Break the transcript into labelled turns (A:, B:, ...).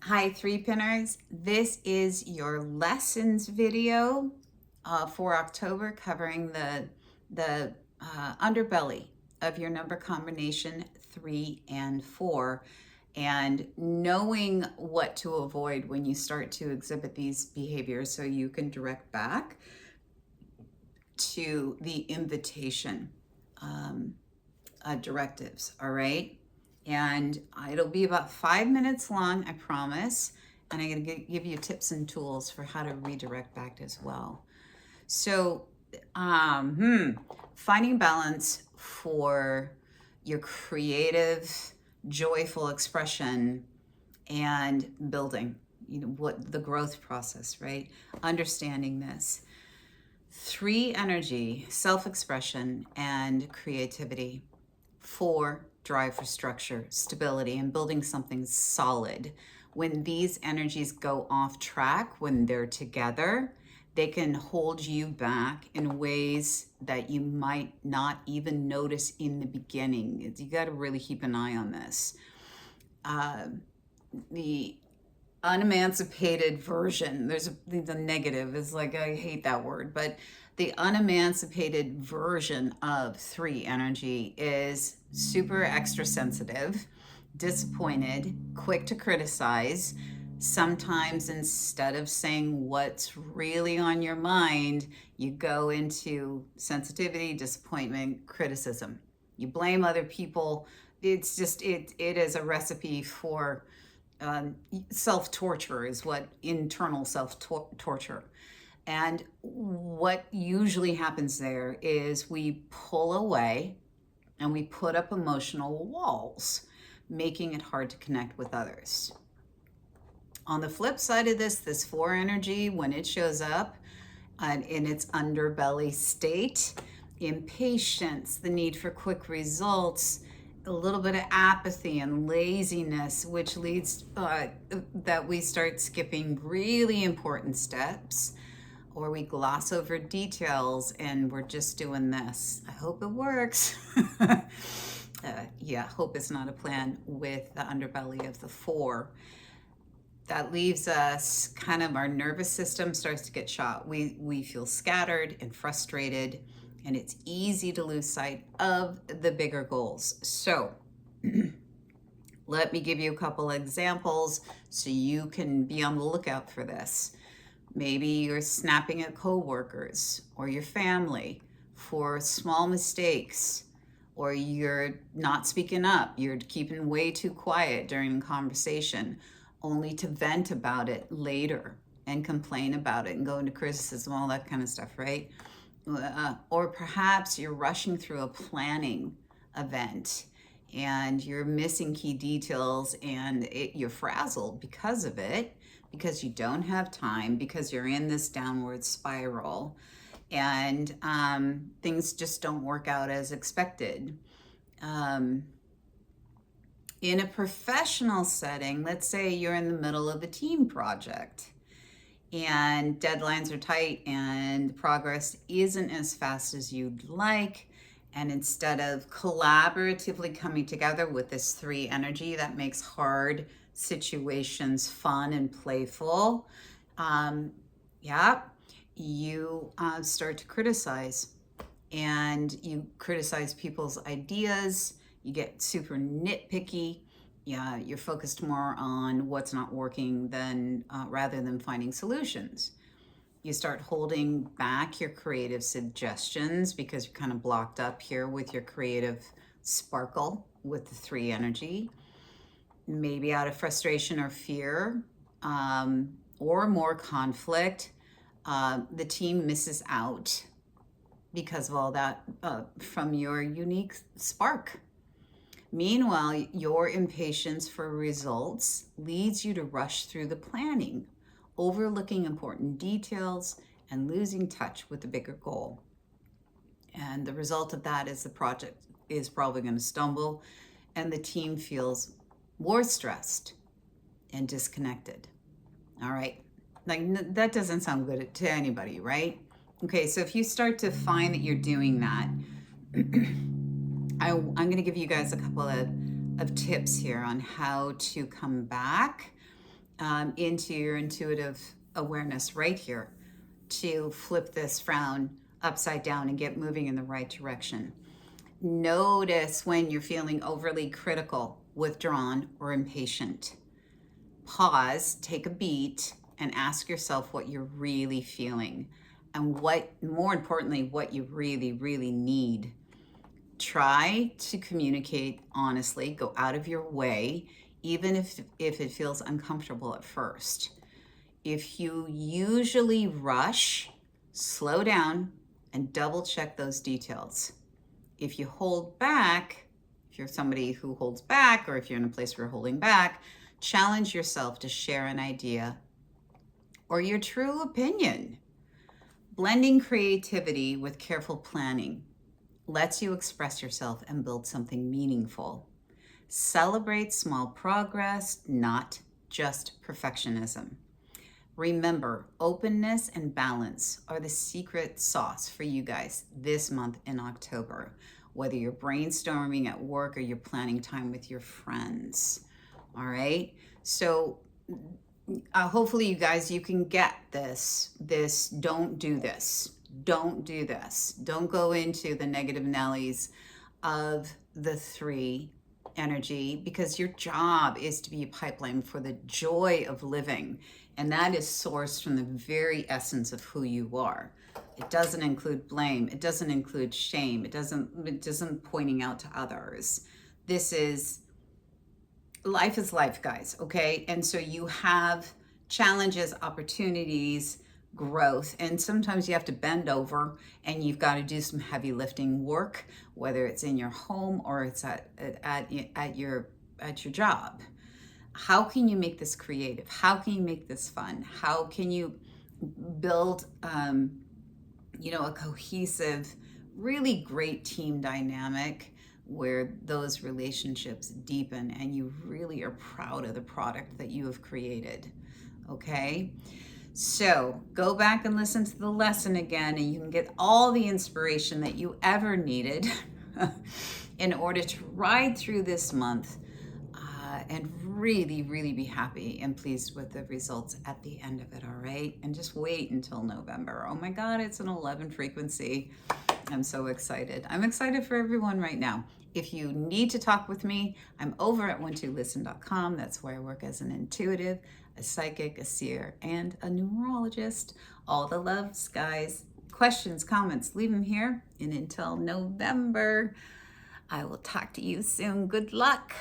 A: Hi, three pinners. This is your lessons video for October, covering the underbelly of your number combination 3 and 4, and knowing what to avoid when you start to exhibit these behaviors, so you can direct back to the invitation directives. All right. And it'll be about 5 minutes long, I promise. And I'm going to give you tips and tools for how to redirect back as well. So, finding balance for your creative, joyful expression and building, what the growth process, right? Understanding this. 3 energy, self-expression, and creativity. 4, drive for structure, stability, and building something solid. When these energies go off track, when they're together, they can hold you back in ways that you might not even notice in the beginning. You got to really keep an eye on this. The unemancipated version, the negative is like, I hate that word, but the unemancipated version of 3 energy is super extra sensitive, disappointed, quick to criticize. Sometimes instead of saying what's really on your mind, you go into sensitivity, disappointment, criticism. You blame other people. It's just, it is a recipe for self-torture, is what internal self-torture. And what usually happens there is we pull away and we put up emotional walls, making it hard to connect with others. On the flip side of this 4 energy, when it shows up in its underbelly state, impatience, the need for quick results, a little bit of apathy and laziness, which leads that we start skipping really important steps, or we gloss over details and we're just doing this. I hope it works. Yeah, hope is not a plan with the underbelly of the 4. That leaves us kind of, our nervous system starts to get shot. We feel scattered and frustrated, and it's easy to lose sight of the bigger goals. So let me give you a couple examples so you can be on the lookout for this. Maybe you're snapping at coworkers or your family for small mistakes, or you're not speaking up. You're keeping way too quiet during a conversation, only to vent about it later and complain about it and go into criticism, all that kind of stuff, right? Or perhaps you're rushing through a planning event and you're missing key details, and you're frazzled because of it, because you don't have time, because you're in this downward spiral, and things just don't work out as expected. In a professional setting, let's say you're in the middle of a team project and deadlines are tight and progress isn't as fast as you'd like. And instead of collaboratively coming together with this 3 energy that makes hard situations fun and playful, you start to criticize, and you criticize people's ideas. You get super nitpicky. Yeah, you're focused more on what's not working than rather than finding solutions. You start holding back your creative suggestions because you're kind of blocked up here with your creative sparkle with the 3 energy. Maybe out of frustration or fear, or more conflict, the team misses out because of all that from your unique spark. Meanwhile, your impatience for results leads you to rush through the planning, overlooking important details and losing touch with the bigger goal. And the result of that is the project is probably going to stumble, and the team feels more stressed and disconnected. All right, like that doesn't sound good to anybody, right? Okay, so if you start to find that you're doing that, I'm going to give you guys a couple of tips here on how to come back into your intuitive awareness right here to flip this frown upside down and get moving in the right direction. Notice when you're feeling overly critical, withdrawn, or impatient. Pause, take a beat, and ask yourself what you're really feeling and what, more importantly, what you really, really need. Try to communicate honestly, go out of your way, even if it feels uncomfortable at first. If you usually rush, slow down and double check those details. If you hold back, if you're somebody who holds back, or if you're in a place where you're holding back, challenge yourself to share an idea or your true opinion. Blending creativity with careful planning lets you express yourself and build something meaningful. Celebrate small progress, not just perfectionism. Remember, openness and balance are the secret sauce for you guys this month in October, whether you're brainstorming at work or you're planning time with your friends. All right? So hopefully you guys, you can get this. Don't do this. Don't do this. Don't go into the negative Nellies of the 3 energy, because your job is to be a pipeline for the joy of living. And that is sourced from the very essence of who you are. It doesn't include blame. It doesn't include shame. It doesn't pointing out to others. This is life, guys, okay? And so you have challenges, opportunities, growth, and sometimes you have to bend over and you've got to do some heavy lifting work, whether it's in your home or it's at your job. How can you make this creative? How can you make this fun? How can you build a cohesive, really great team dynamic where those relationships deepen and you really are proud of the product that you have created? Okay? So go back and listen to the lesson again, and you can get all the inspiration that you ever needed in order to ride through this month and really, really be happy and pleased with the results at the end of it, all right? And just wait until November. Oh my God, it's an 11 frequency. I'm so excited. I'm excited for everyone right now. If you need to talk with me, I'm over at one2listen.com. That's where I work as an intuitive, a psychic, a seer, and a numerologist. All the loves, guys. Questions, comments, leave them here. And until November, I will talk to you soon. Good luck.